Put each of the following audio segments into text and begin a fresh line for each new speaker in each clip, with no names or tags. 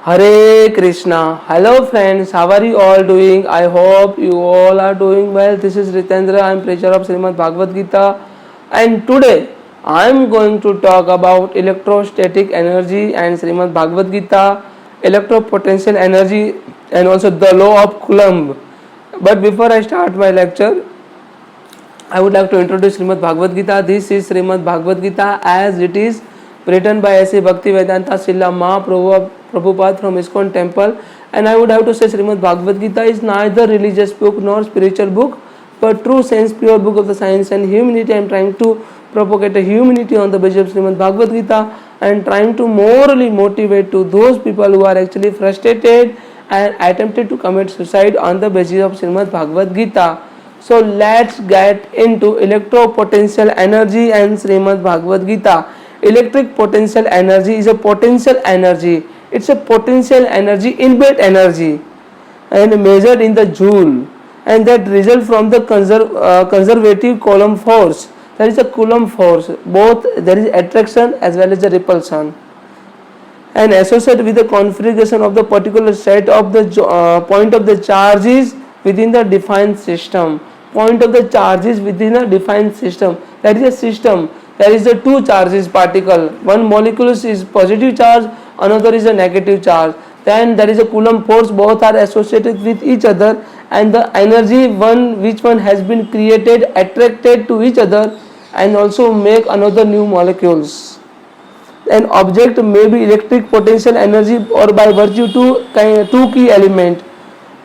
Hare Krishna. Hello friends, how are you all doing? I hope you all are doing well. This is Ritendra, I am preacher of Srimad Bhagavad Gita, and today I am going to talk about electrostatic energy and Srimad Bhagavad Gita, electropotential energy, and also the law of Coulomb. But before I start my lecture, I would like to introduce Srimad Bhagavad Gita. This is Srimad Bhagavad Gita as it is written by S.A. Bhaktivedanta Srila Prabhupada from ISKCON temple, and I would have to say Srimad Bhagavad Gita is neither religious book nor spiritual book but true sense pure book of the science and humanity. I am trying to propagate a humanity on the basis of Srimad Bhagavad Gita and trying to morally motivate to those people who are actually frustrated and attempted to commit suicide on the basis of Srimad Bhagavad Gita. So let's get into electropotential energy and Srimad Bhagavad Gita. Electric potential energy is a potential energy. It's a potential energy, inbuilt energy, and measured in the joule, and that result from the conservative Coulomb force. There is a Coulomb force. Both there is attraction as well as the repulsion, and associated with the configuration of the particular set of the point of the charges within the defined system. Point of the charges within a defined system. That is a system. There is a two charges particle. One molecule is positive charge, another is a negative charge. Then there is a Coulomb force. Both are associated with each other, and the energy which one has been created attracted to each other and also make another new molecules. An object may be electric potential energy or by virtue to two key element,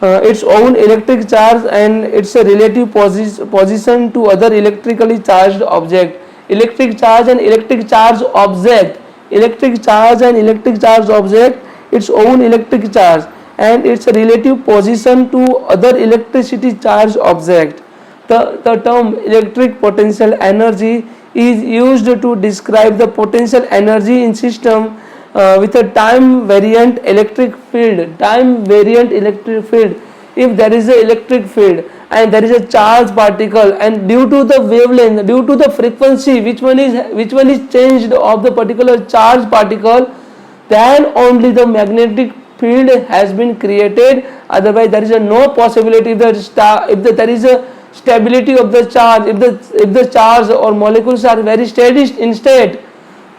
its own electric charge and its relative position to other electrically charged object. Electric charge and electric charge object. Electric charge and electric charge object, its own electric charge and its relative position to other electricity charged object. The term electric potential energy is used to describe the potential energy in system with a time variant electric field. Time variant electric field. If there is an electric field and there is a charge particle, and due to the wavelength, due to the frequency which one is changed of the particular charge particle, then only the magnetic field has been created. Otherwise there is no possibility. If there is a stability of the charge, if the charge or molecules are very steady in state,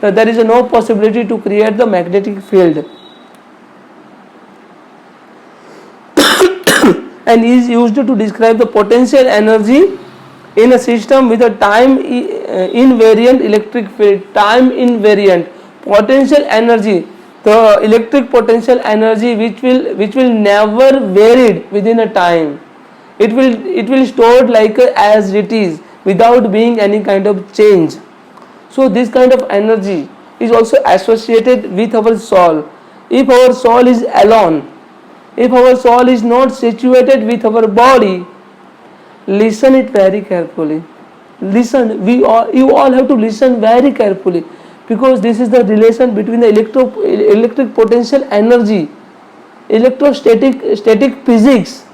there is no possibility to create the magnetic field, and is used to describe the potential energy in a system with a time invariant electric field. Time invariant potential energy, the electric potential energy which will never varied within a time. It will stored like as it is without being any kind of change. So this kind of energy is also associated with our soul. If our soul is alone, if our soul is not situated with our body, listen it very carefully. Listen, you all have to listen very carefully, because this is the relation between the electric potential energy, static physics,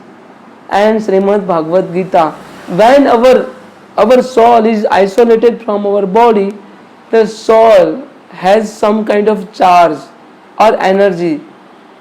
and Srimad Bhagavad Gita. When our soul is isolated from our body, the soul has some kind of charge or energy,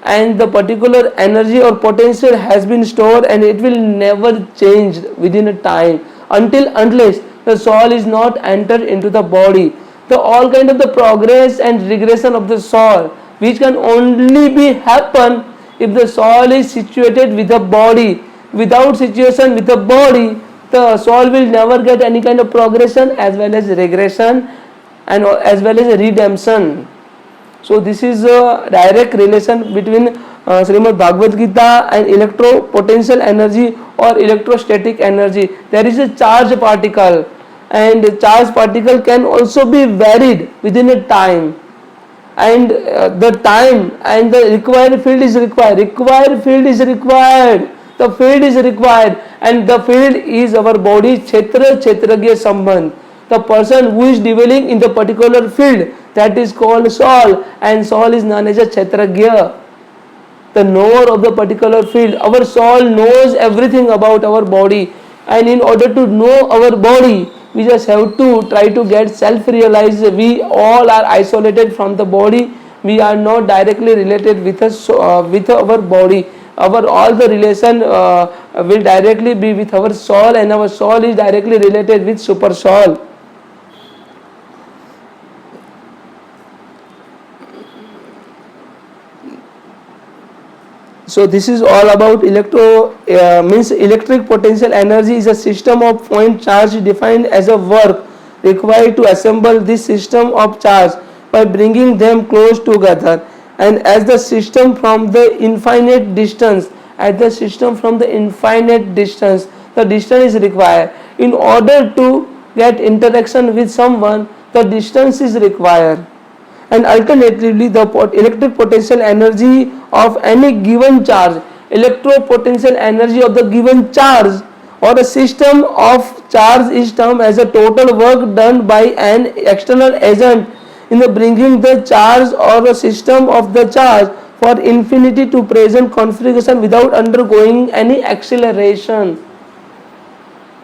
and the particular energy or potential has been stored and it will never change within a time unless the soul is not entered into the body. The all kind of the progress and regression of the soul, which can only be happen if the soul is situated with the body. Without situation with the body, the soul will never get any kind of progression as well as regression and as well as redemption. So this is a direct relation between Srimad Bhagavad Gita and electropotential energy or electrostatic energy. There is a charge particle, and charge particle can also be varied within a time, and the time and the required field is required. The field is required, and the field is our body kshetragya sambandh. The person who is dwelling in the particular field, that is called soul, and soul is known as a kshetragya, the knower of the particular field. Our soul knows everything about our body, and in order to know our body, we just have to try to get self-realized. We all are isolated from the body we are not directly related with us, with our body. Our all the relation will directly be with our soul, and our soul is directly related with super soul. So this is all about means electric potential energy is a system of point charge defined as a work required to assemble this system of charge by bringing them close together, and as the system from the infinite distance, the distance is required. In order to get interaction with someone, the distance is required. And alternatively, the electric potential energy of any given charge, electropotential energy of the given charge or a system of charge is termed as a total work done by an external agent in the bringing the charge or a system of the charge for infinity to present configuration without undergoing any acceleration.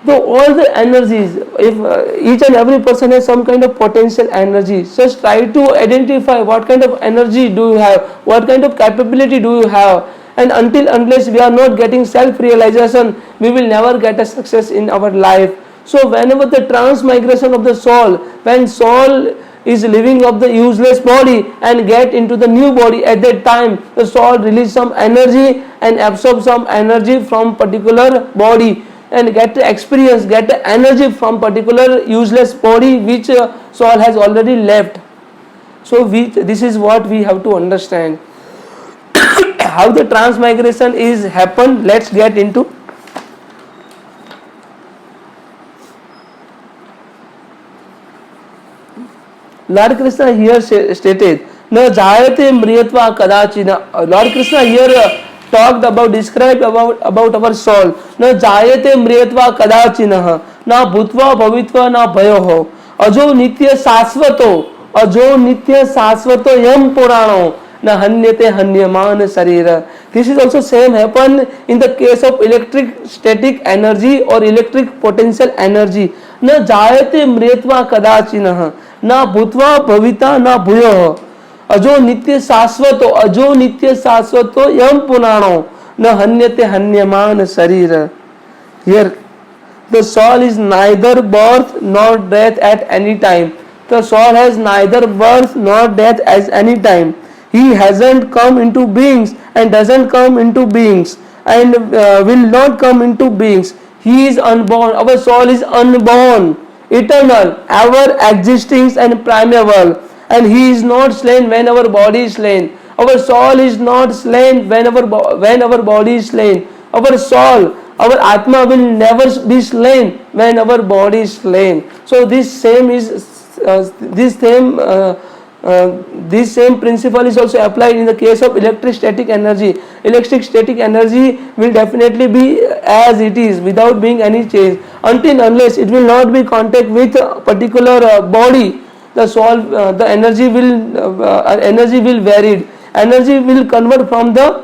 So all the energies, if each and every person has some kind of potential energy, just try to identify what kind of energy do you have, what kind of capability do you have, and unless we are not getting self-realization, we will never get a success in our life. So whenever the transmigration of the soul, when soul is living of the useless body and get into the new body, at that time the soul release some energy and absorb some energy from particular body and get the experience, get the energy from particular useless body which soul has already left. So this is what we have to understand. How the transmigration is happen, let's get into. Lord Krishna here stated, "Na jayate mriyatva kadachina." Lord Krishna here talked about, described about our soul. Na jayate mriyatva kadachinah, na bhutva bhavitva na bhayoho, ajo nitya sasvato yam purano, na hanyate hanyaman sarira. This is also same happen in the case of electric static energy or electric potential energy. Na jayate mriyatva kadachinah, na bhutva bhavita na bhayoho, अजो नित्य शाश्वतो यम पुराणो न हन्यते हन्यमान शरीर. Here the soul is neither birth nor death at any time. The soul has neither birth nor death at any time. He hasn't come into beings and doesn't come into beings and will not come into beings. He is unborn. Our soul is unborn, eternal, ever existing and primeval. And he is not slain when our body is slain. Our soul is not slain when our body is slain. Our soul, our Atma will never be slain when our body is slain. So this same principle is also applied in the case of electric static energy. Electric static energy will definitely be as it is without being any change unless it will not be contact with a particular body. The soul, the energy will varied. Energy will convert from the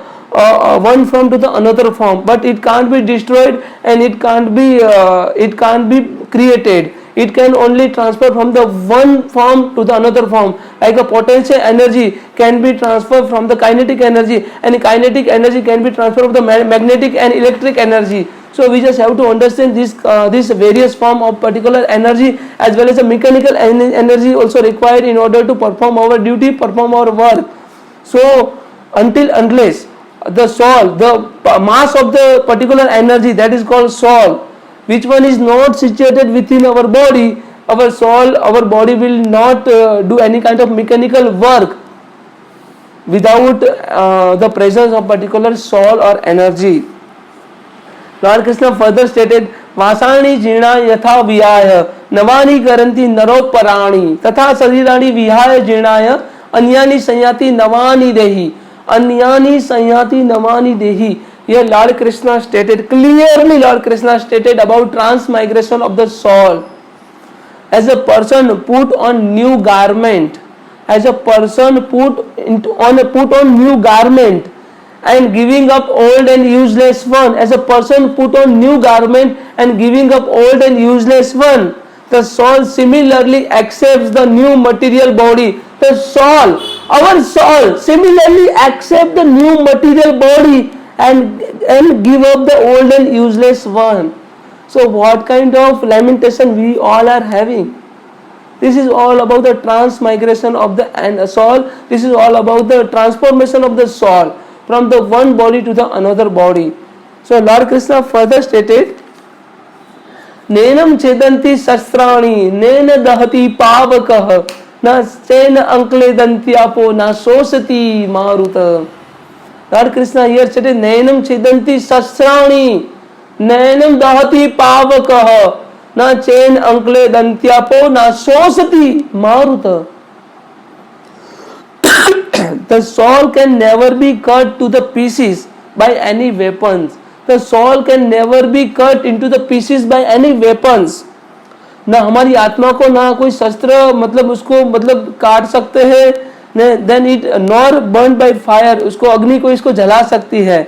one form to the another form, but it can't be destroyed and it can't be created. It can only transfer from the one form to the another form. Like a potential energy can be transferred from the kinetic energy, and kinetic energy can be transferred from the magnetic and electric energy. So we just have to understand this various form of particular energy as well as the mechanical energy also required in order to perform our duty, perform our work. So unless the soul, the mass of the particular energy, that is called soul, which one is not situated within our body, our soul, our body will not do any kind of mechanical work without the presence of particular soul or energy. Lord Krishna further stated, "Vasani jina yatha vihaya navani garanti naropparani tatha sarirani vihaya jinaya anyani sanyati navani dehi." Anyani sanyati navani dehi. Here Lord Krishna stated clearly. Lord Krishna stated about transmigration of the soul. As a person put on new garment, new garment and giving up old and useless one, as a person put on new garment and giving up old and useless one, the soul similarly accepts the new material body. The soul Our soul similarly accept the new material body and give up the old and useless one. So what kind of lamentation we all are having? This is all about the transmigration of the soul. This is all about the transformation of the soul from the one body to the another body. So Lord Krishna further stated, Nenam chedanti shastrani, nena dahati pavakah, na chena ankle dantyapo, na sosati maruta. Lord Krishna here stated, Nenam chedanti shastrani, nenam dahati pavakah, na chen ankle dantyapo, na sosati maruta. The soul can never be cut to the pieces by any weapons. The soul can never be cut into the pieces by any weapons. ना हमारी आत्मा को ना कोई शस्त्र मतलब उसको मतलब काट सकते हैं, then it nor burned by fire, उसको अग्नि को इसको जला सकती है,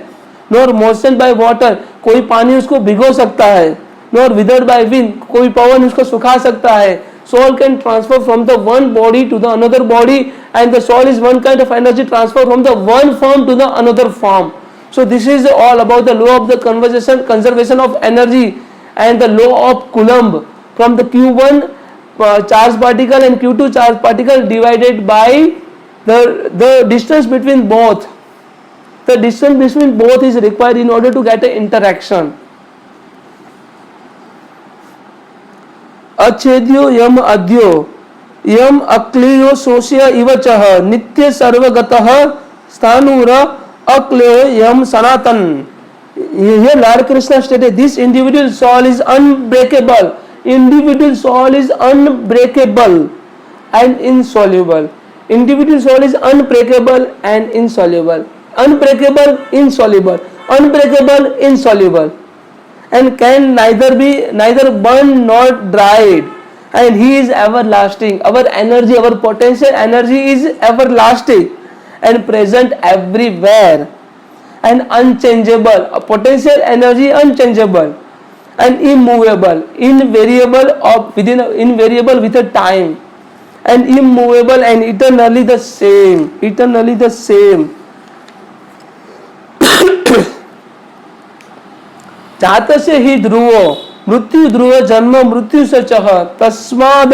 nor moistened by water, कोई पानी उसको भिगो सकता है, nor withered by wind, कोई पवन उसको सुखा सकता है. Soul can transfer from the one body to the another body, and the soul is one kind of energy transfer from the one form to the another form. So this is all about the law of the conservation of energy and the law of Coulomb from the Q1 charged particle and Q2 charged particle divided by the distance between both. The distance between both is required in order to get an interaction. अच्छेद्यो यम अद्यो यम अक्लियो सोष्य इवचः नित्य सर्वगतः स्थानुर अक्लियो यम सनातन. Here Lord Krishna stated, this individual soul is unbreakable. Individual soul is unbreakable and insoluble. Individual soul is unbreakable and insoluble. Unbreakable, insoluble. Unbreakable, insoluble. And can neither burn nor dried, and he is everlasting. Our energy, our potential energy is everlasting and present everywhere and unchangeable. A potential energy unchangeable and immovable, invariable with a time, and immovable and eternally the same. जातस्य हि ध्रुवो मृत्यु ध्रुव जन्म मृत्यु सचः तस्माद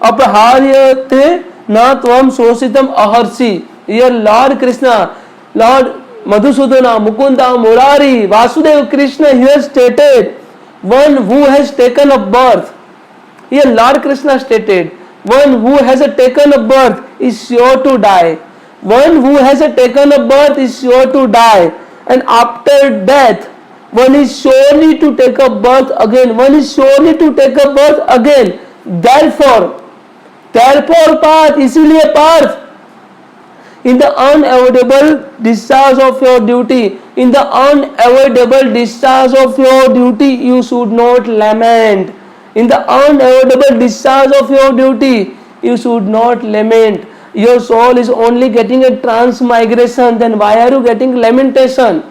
अपहार्यते न त्वं शोषितम अहर्षि. Here Lord Krishna, Lord Madhusudana, Mukunda, Murari, Vasudev Krishna here stated, one who has taken a birth. Here Lord Krishna stated, one who has taken a birth is sure to die. One who has taken a birth is sure to die, and after death one is surely to take a birth again. One is surely to take a birth again. Therefore Partha, इसीलिए Partha, in the unavoidable discharge of your duty, in the unavoidable discharge of your duty, you should not lament. In the unavoidable discharge of your duty, you should not lament. Your soul is only getting a transmigration, then why are you getting lamentation?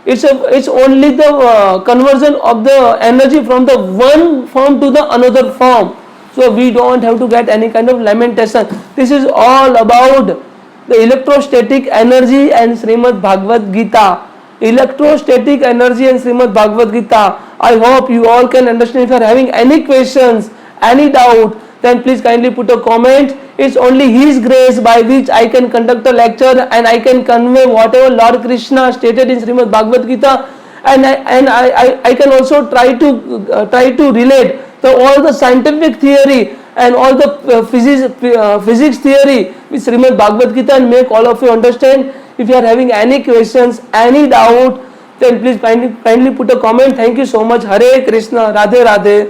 It's only the conversion of the energy from the one form to the another form. So we don't have to get any kind of lamentation. This is all about the electrostatic energy and Srimad Bhagavad Gita. Electrostatic energy and Srimad Bhagavad Gita. I hope you all can understand. If you are having any questions, any doubt, then please kindly put a comment. It's only His grace by which I can conduct a lecture and I can convey whatever Lord Krishna stated in Srimad Bhagavad Gita, and I can also try to relate all the scientific theory and all the physics theory with Srimad Bhagavad Gita and make all of you understand. If you are having any questions, any doubt, then please kindly put a comment. Thank you so much. Hare Krishna. Radhe Radhe.